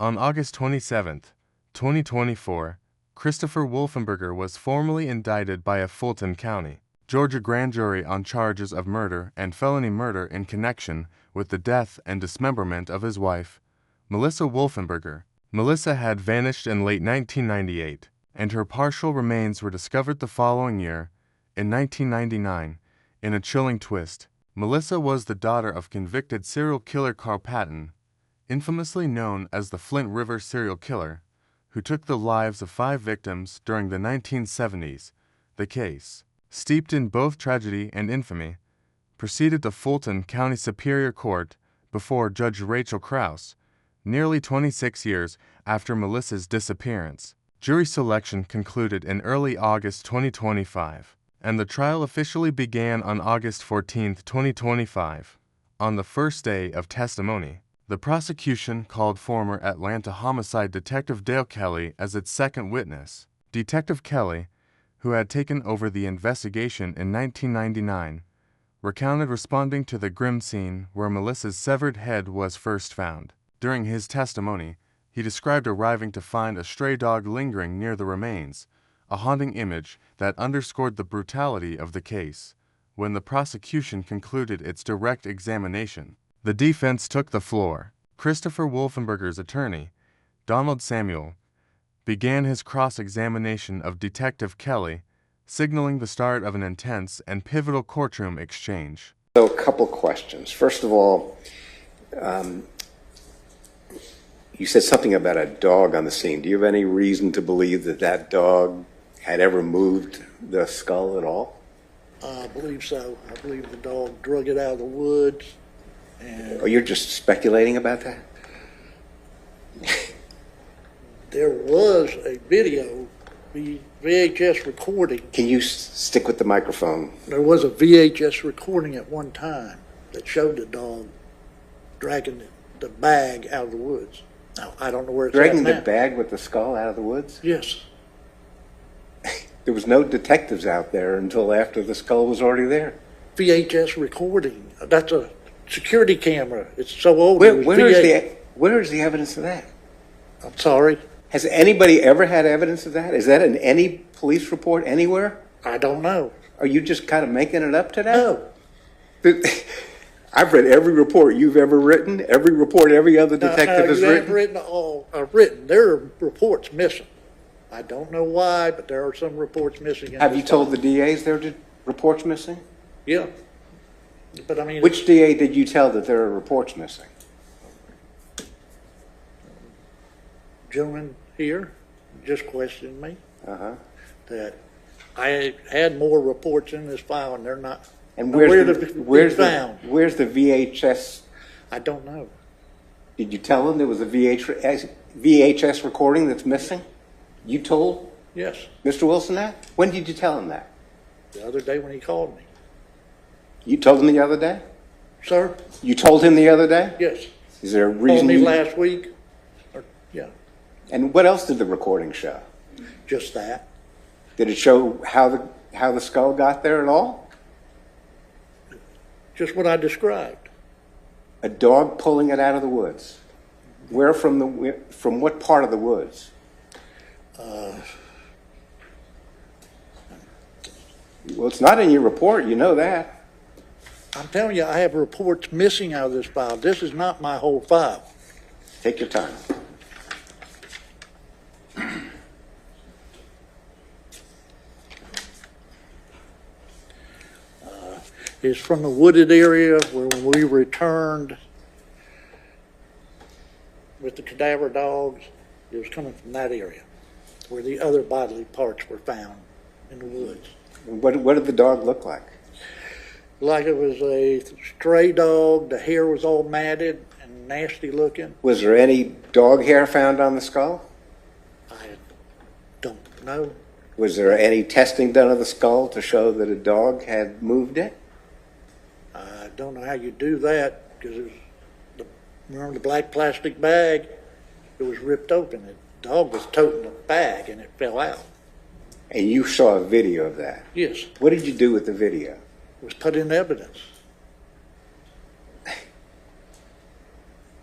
On August 27, 2024, Christopher Wolfenberger was formally indicted by a Fulton County, Georgia grand jury on charges of murder and felony murder in connection with the death and dismemberment of his wife, Melissa Wolfenberger. Melissa had vanished in late 1998, and her partial remains were discovered the following year, in 1999, in a chilling twist. Melissa was the daughter of convicted serial killer Carl Patton, infamously known as the Flint River serial killer, who took the lives of 5 victims during the 1970s. The case, steeped in both tragedy and infamy, proceeded to Fulton County Superior Court before Judge Rachel Krause, nearly 26 years after Melissa's disappearance. Jury selection concluded in early August 2025, and the trial officially began on August 14, 2025. On the first day of testimony, the prosecution called former Atlanta homicide detective Dale Kelly as its second witness. Detective Kelly, who had taken over the investigation in 1999, recounted responding to the grim scene where Melissa's severed head was first found. During his testimony, he described arriving to find a stray dog lingering near the remains, a haunting image that underscored the brutality of the case. When the prosecution concluded its direct examination, the defense took the floor. Christopher Wolfenberger's attorney, Donald Samuel, began his cross-examination of Detective Kelly, signaling the start of an intense and pivotal courtroom exchange. So a couple questions. First of all, you said something about a dog on the scene. Do you have any reason to believe that that dog had ever moved the skull at all? I believe so. I believe the dog drug it out of the woods. And Or you're just speculating about that? there was a video, VHS recording. Can you stick with the microphone? There was a VHS recording at one time that showed the dog dragging the bag out of the woods. Now, I don't know where it's Dragging at the now. bag with the skull out of the woods? Yes. There was no detectives out there until after the skull was already there. VHS recording. That's a security camera. It's so old. It was Where is the evidence of that? I'm sorry. Has anybody ever had evidence of that? Is that in any police report anywhere? I don't know. Are you just kind of making it up today? No. I've read every report you've ever written, every report every other detective has written. Written. There are reports missing. I don't know why, but there are some reports missing. Have you told the DAs there are reports missing? Yeah. But I mean, Which DA did you tell that there are reports missing? Gentleman here just questioned me Uh-huh. that I had more reports in this file and they're not. And nowhere where's to be found. where's the VHS? I don't know. Did you tell them there was a VHS recording that's missing? You told Yes. Mr. Wilson that? When did you tell him that? The other day when he called me. You told him the other day? Sir? You told him the other day? Yes. Is there a Called reason me you... last week. Yeah. And what else did the recording show? Just that. Did it show how the skull got there at all? Just what I described. A dog pulling it out of the woods. Where from what part of the woods? Well, it's not in your report, you know that. I'm telling you, I have reports missing out of this file. This is not my whole file. Take your time. It's from the wooded area where when we returned with the cadaver dogs, it was coming from that area where the other bodily parts were found in the woods. What did the dog look like? Like it was a stray dog. The hair was all matted and nasty looking. Was there any dog hair found on the skull? I don't know. Was there any testing done of the skull to show that a dog had moved it? I don't know how you do that because remember the black plastic bag? It was ripped open. The dog was toting the bag and it fell out. And you saw a video of that? Yes. What did you do with the video? It was put in evidence.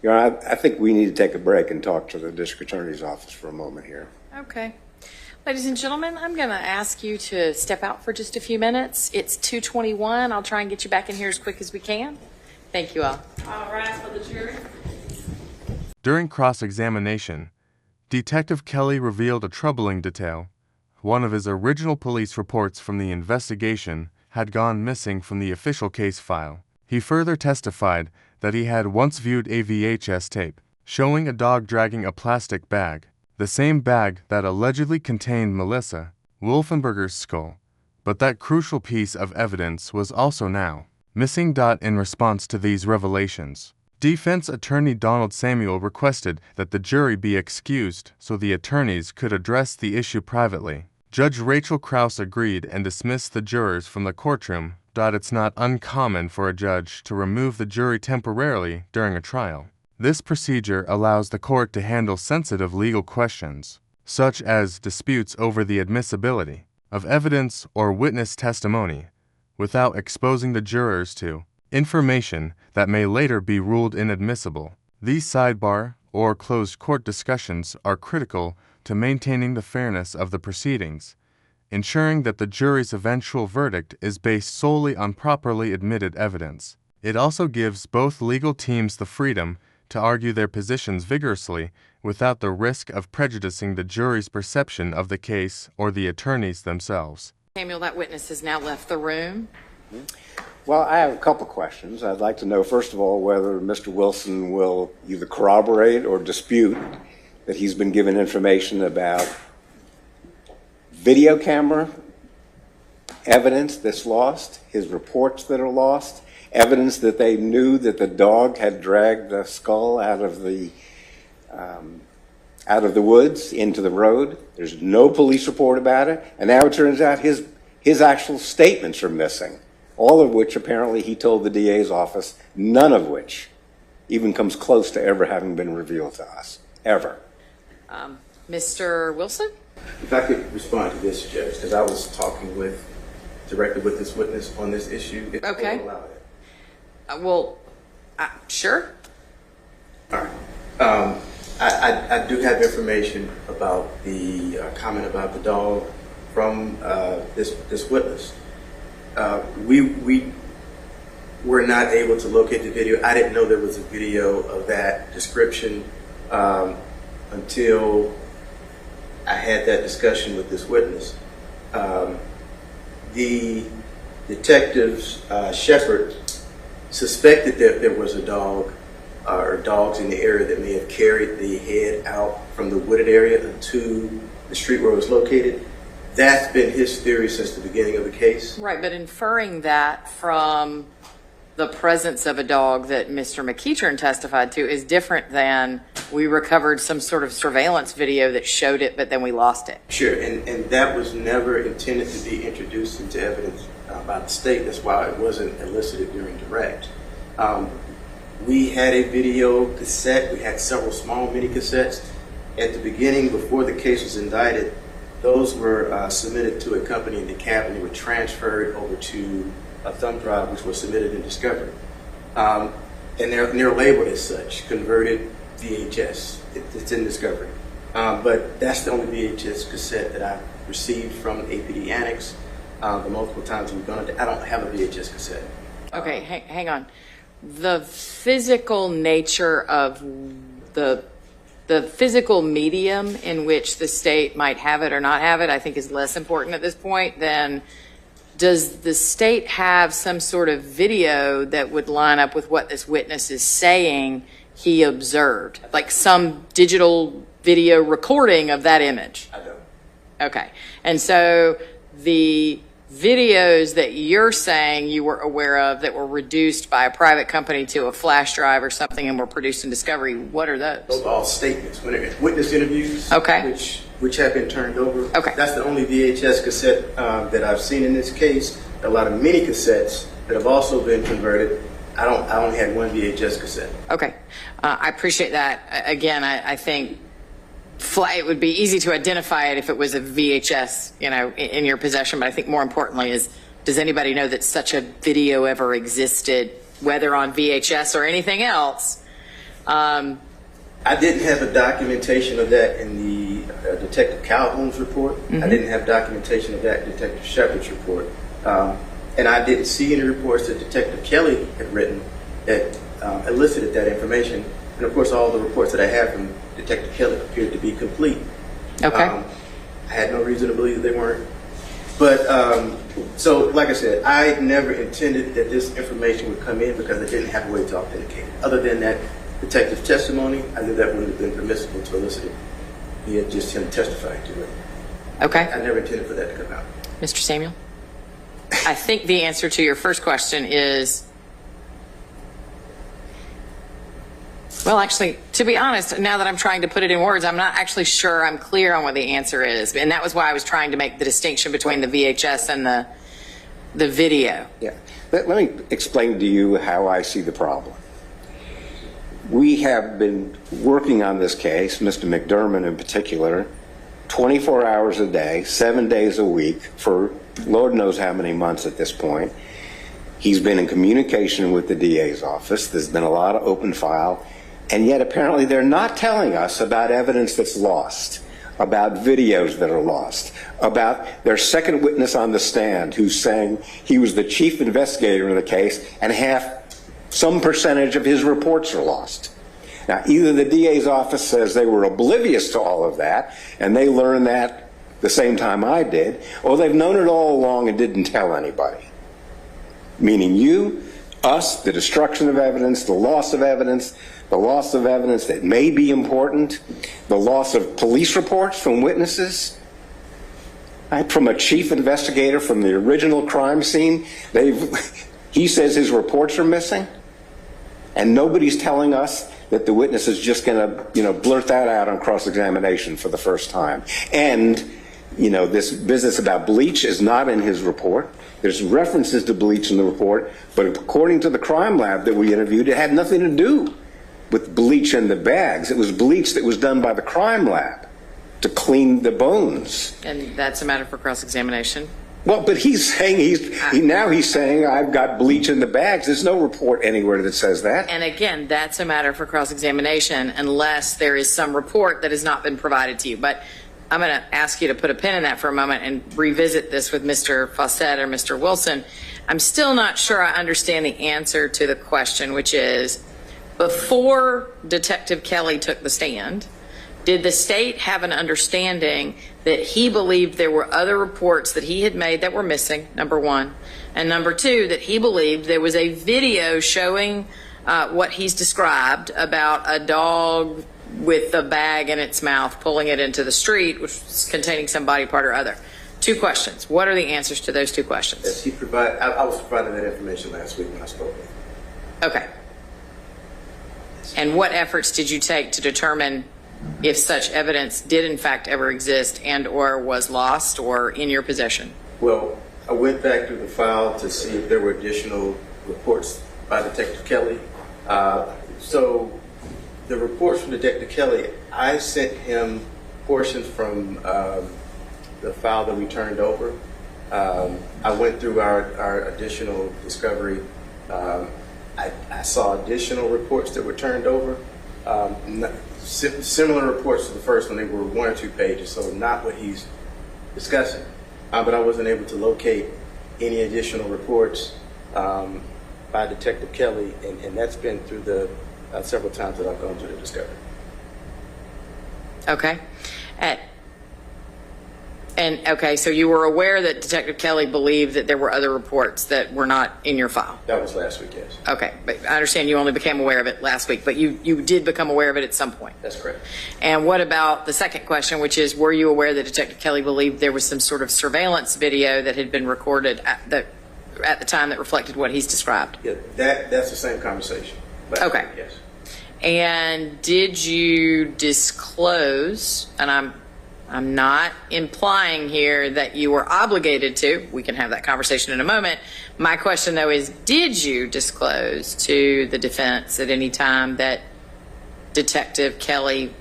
Your Honor, I think we need to take a break and talk to the district attorney's office for a moment here. Okay. Ladies and gentlemen, I'm going to ask you to step out for just a few minutes. It's 2:21. I'll try and get you back in here as quick as we can. Thank you all. All rise for the jury. During cross-examination, Detective Kelly revealed a troubling detail. One of his original police reports from the investigation had gone missing from the official case file. He further testified that he had once viewed a VHS tape showing a dog dragging a plastic bag, the same bag that allegedly contained Melissa Wolfenberger's skull. But that crucial piece of evidence was also now missing. In response to these revelations, defense attorney Donald Samuel requested that the jury be excused so the attorneys could address the issue privately. Judge Rachel Krause agreed and dismissed the jurors from the courtroom. It's not uncommon for a judge to remove the jury temporarily during a trial. This procedure allows the court to handle sensitive legal questions, such as disputes over the admissibility of evidence or witness testimony, without exposing the jurors to information that may later be ruled inadmissible. These sidebar or closed court discussions are critical to maintaining the fairness of the proceedings, ensuring that the jury's eventual verdict is based solely on properly admitted evidence. It also gives both legal teams the freedom to argue their positions vigorously without the risk of prejudicing the jury's perception of the case or the attorneys themselves. Samuel, that witness has now left the room. Well, I have a couple questions. I'd like to know, first of all, whether Mr. Wilson will either corroborate or dispute that he's been given information about video camera evidence that's lost, his reports that are lost, evidence that they knew that the dog had dragged the skull out of the woods into the road. There's no police report about it, and now it turns out his actual statements are missing, all of which apparently he told the DA's office, none of which even comes close to ever having been revealed to us, ever. Mr. Wilson? If I could respond to this, Judge, because I was talking directly with this witness on this issue. If Okay. allow it. Sure. All right. I do have information about the comment about the dog from this witness. We were not able to locate the video. I didn't know there was a video of that description until I had that discussion with this witness. The detectives, Shepard, suspected that there was a dog or dogs in the area that may have carried the head out from the wooded area to the street where it was located. That's been his theory since the beginning of the case. Right, but inferring that from the presence of a dog that Mr. McEachern testified to is different than we recovered some sort of surveillance video that showed it, but then we lost it. Sure, and that was never intended to be introduced into evidence by the state. That's why it wasn't elicited during direct. We had a video cassette. We had several small mini cassettes. At the beginning, before the case was indicted, those were submitted to a company in the cab, and they were transferred over to a thumb drive, which was submitted in discovery. And they're labeled as such, converted VHS. It's in discovery. But that's the only VHS cassette that I received from APD Annex. The multiple times we've gone, I don't have a VHS cassette. Okay, hang on. The physical nature of the physical medium in which the state might have it or not have it, I think is less important at this point than does the state have some sort of video that would line up with what this witness is saying he observed, like some digital video recording of that image? I don't. Okay. And so the videos that you're saying you were aware of that were reduced by a private company to a flash drive or something and were produced in discovery, what are those? Those are all statements. Witness interviews, Okay. which have been turned over. Okay. That's the only VHS cassette that I've seen in this case. A lot of mini cassettes that have also been converted. I only had one VHS cassette. Okay. I appreciate that. Again, I think it would be easy to identify it if it was a VHS, in your possession. But I think more importantly is, does anybody know that such a video ever existed, whether on VHS or anything else? I didn't have a documentation of that in the Detective Calhoun's report. I didn't have documentation of that in Detective Shepard's report. And I didn't see any reports that Detective Kelly had written that elicited that information. And of course, all the reports that I have from Detective Kelly appeared to be complete. Okay. I had no reason to believe they weren't. But, so like I said, I never intended that this information would come in because I didn't have a way to authenticate it. Other than that detective testimony, I knew that wouldn't have been permissible to elicit it. He had just him testifying to it. Okay. I never intended for that to come out. Mr. Samuel? I think the answer to your first question is, well, actually, to be honest, now that I'm trying to put it in words, I'm not actually sure I'm clear on what the answer is. And that was why I was trying to make the distinction between the VHS and the video. Yeah. Let me explain to you how I see the problem. We have been working on this case, Mr. McDermott in particular, 24 hours a day, 7 days a week for Lord knows how many months at this point. He's been in communication with the DA's office. There's been a lot of open file. And yet apparently they're not telling us about evidence that's lost, about videos that are lost, about their second witness on the stand who's saying he was the chief investigator in the case and some percentage of his reports are lost. Now, either the DA's office says they were oblivious to all of that and they learned that the same time I did, or they've known it all along and didn't tell anybody. Meaning you, us, the destruction of evidence, the loss of evidence that may be important, the loss of police reports from witnesses, right, from a chief investigator from the original crime scene. He says his reports are missing, and nobody's telling us that the witness is just going to, blurt that out on cross-examination for the first time. And, this business about bleach is not in his report. There's references to bleach in the report, but according to the crime lab that we interviewed, it had nothing to do with bleach in the bags. It was bleach that was done by the crime lab to clean the bones. And that's a matter for cross-examination? Well, but he's saying, now he's saying, I've got bleach in the bags. There's no report anywhere that says that. And again, that's a matter for cross-examination unless there is some report that has not been provided to you. But I'm going to ask you to put a pin in that for a moment and revisit this with Mr. Fawcett or Mr. Wilson. I'm still not sure I understand the answer to the question, which is, before Detective Kelly took the stand, did the state have an understanding that he believed there were other reports that he had made that were missing, number one, and number two, that he believed there was a video showing what he's described about a dog with a bag in its mouth pulling it into the street, which was containing some body part or other? Two questions. What are the answers to those two questions? Yes, I was providing that information last week when I spoke with him. Okay. And what efforts did you take to determine if such evidence did in fact ever exist and or was lost or in your possession? Well, I went back through the file to see if there were additional reports by Detective Kelly. So the reports from Detective Kelly, I sent him portions from the file that we turned over. I went through our additional discovery. I saw additional reports that were turned over. Similar reports to the first one. They were 1 or 2 pages, so not what he's discussing. But I wasn't able to locate any additional reports by Detective Kelly, and that's been through the several times that I've gone through the discovery. Okay. Okay, so you were aware that Detective Kelly believed that there were other reports that were not in your file? That was last week, yes. Okay, but I understand you only became aware of it last week, but you did become aware of it at some point? That's correct. And what about the second question, which is, were you aware that Detective Kelly believed there was some sort of surveillance video that had been recorded at the time that reflected what he's described? Yeah, that's the same conversation. Okay. Week, yes. And did you disclose, and I'm not implying here that you were obligated to. We can have that conversation in a moment. My question, though, is did you disclose to the defense at any time that Detective Kelly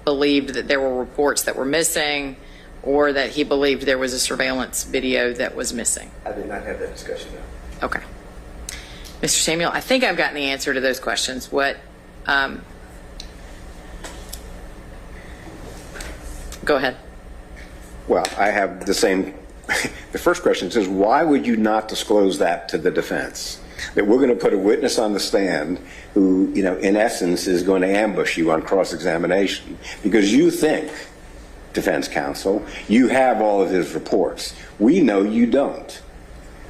believed that there were reports that were missing or that he believed there was a surveillance video that was missing? I did not have that discussion, no. Okay. Mr. Samuel, I think I've gotten the answer to those questions. Go ahead. Well, I have the same. The first question says, why would you not disclose that to the defense? That we're going to put a witness on the stand who, in essence, is going to ambush you on cross-examination because you think, defense counsel, you have all of his reports. We know you don't.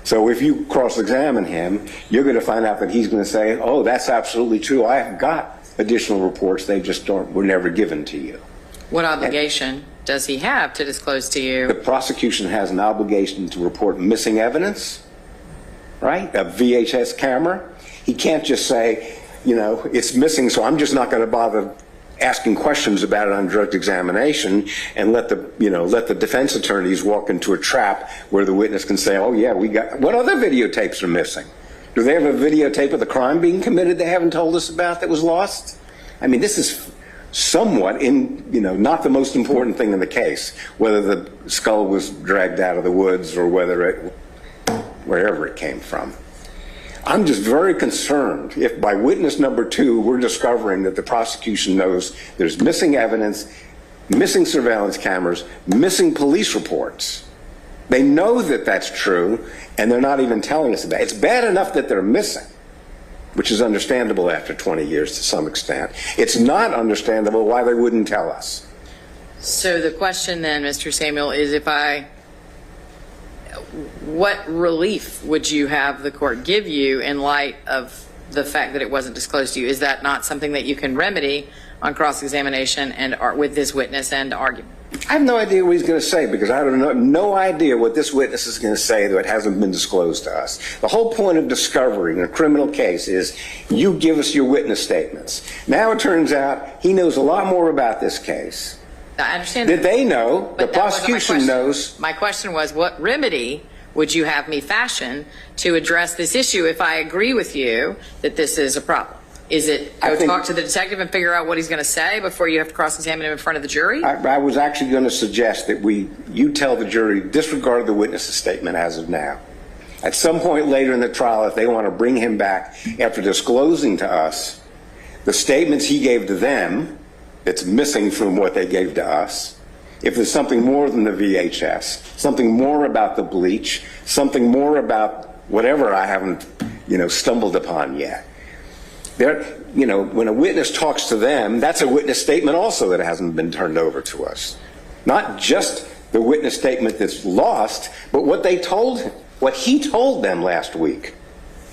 So if you cross-examine him, you're going to find out that he's going to say, oh, that's absolutely true. I have got additional reports. They just were never given to you. What obligation does he have to disclose to you? The prosecution has an obligation to report missing evidence, right? A VHS camera. He can't just say, it's missing, so I'm just not going to bother asking questions about it on direct examination and let the defense attorneys walk into a trap where the witness can say, oh yeah, what other videotapes are missing? Do they have a videotape of the crime being committed they haven't told us about that was lost? I mean, this is somewhat not the most important thing in the case, whether the skull was dragged out of the woods or wherever it came from. I'm just very concerned if by witness number 2 we're discovering that the prosecution knows there's missing evidence, missing surveillance cameras, missing police reports. They know that that's true, and they're not even telling us about it. It's bad enough that they're missing, which is understandable after 20 years to some extent. It's not understandable why they wouldn't tell us. So the question then, Mr. Samuel, is what relief would you have the court give you in light of the fact that it wasn't disclosed to you? Is that not something that you can remedy on cross-examination and with this witness and argument? I have no idea what he's going to say because I have no idea what this witness is going to say that hasn't been disclosed to us. The whole point of discovery in a criminal case is you give us your witness statements. Now it turns out he knows a lot more about this case. I understand that they know, the prosecution knows. My question was, what remedy would you have me fashion to address this issue if I agree with you that this is a problem? Is it go talk to the detective and figure out what he's going to say before you have to cross-examine him in front of the jury? I was actually going to suggest that you tell the jury, disregard the witness's statement as of now. At some point later in the trial, if they want to bring him back after disclosing to us the statements he gave to them that's missing from what they gave to us, if there's something more than the VHS, something more about the bleach, something more about whatever I haven't, stumbled upon yet. When a witness talks to them, that's a witness statement also that hasn't been turned over to us. Not just the witness statement that's lost, but what he told them last week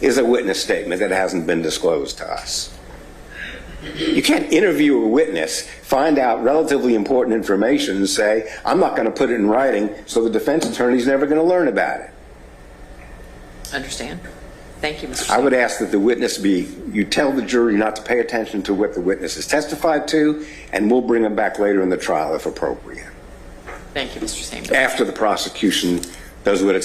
is a witness statement that hasn't been disclosed to us. You can't interview a witness, find out relatively important information and say, I'm not going to put it in writing, so the defense attorney's never going to learn about it. Understand. Thank you, Mr. I would ask that the witness you tell the jury not to pay attention to what the witness has testified to, and we'll bring him back later in the trial if appropriate. Thank you, Mr. Samuel. After the prosecution does what it's